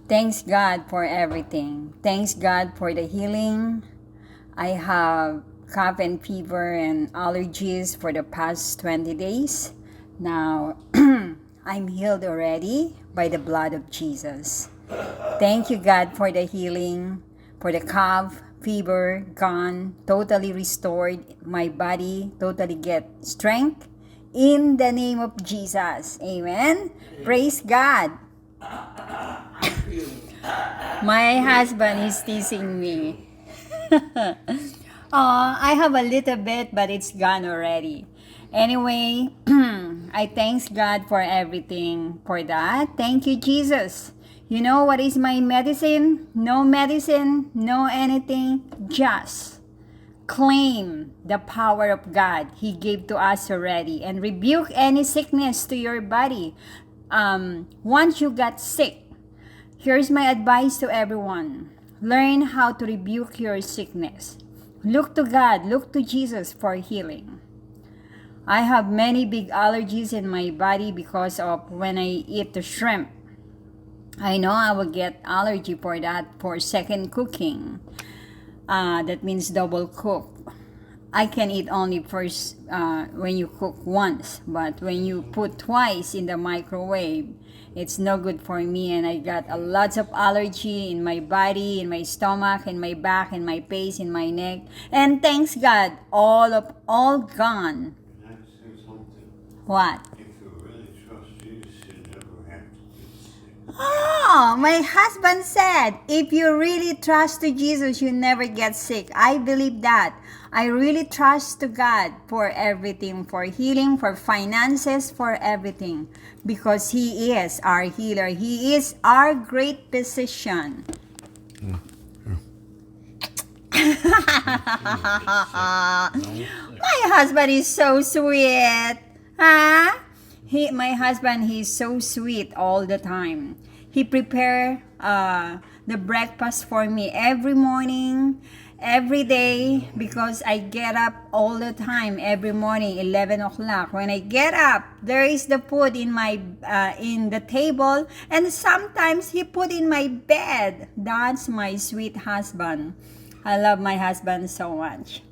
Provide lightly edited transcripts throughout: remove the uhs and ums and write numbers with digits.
Thanks God for everything. Thanks God for the healing. I have cough and fever and allergies for the past 20 days. Now, I'm healed already by the blood of Jesus. Thank you, God, for the healing, for the cough, fever, gone, totally restored. My body totally get strength. In the name of Jesus. Amen. Praise God. My husband is teasing me. I have a little bit, but it's gone already. Anyway, I thanks God for everything for that. Thank you, Jesus. You know what is my medicine? No medicine, no anything, just claim the power of God He gave to us already and rebuke any sickness to your body. Once you got sick, here's my advice to everyone. Learn how to rebuke your sickness. Look to God, look to Jesus for healing. I have many big allergies in my body because of when I eat the shrimp. I know I will get allergy for that for second cooking. That means double cook. I can eat only first when you cook once, but when you put twice in the microwave, it's no good for me, and I got a lots of allergy in my body, in my stomach, in my back, in my face, in my neck. And thanks God, all gone. Can I say something? What? If you really trust Jesus, you never have to get sick. Oh, my husband said, if you really trust to Jesus, you never get sick. I believe that. I really trust to God for everything, for healing, for finances, for everything. Because He is our healer. He is our great physician. My husband is so sweet. Huh? My husband, he's so sweet all the time. He prepare the breakfast for me every morning, every day, because I get up all the time every morning, 11 o'clock. When I get up, there is the food in my in the table, and sometimes he put in my bed. That's my sweet husband. I love my husband so much.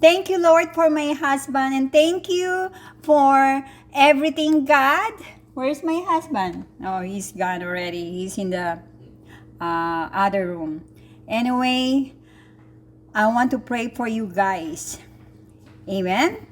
Thank you, Lord, for my husband, and thank you for everything, God. Where's my husband? Oh, he's gone already. He's in the other room. Anyway, I want to pray for you guys. Amen.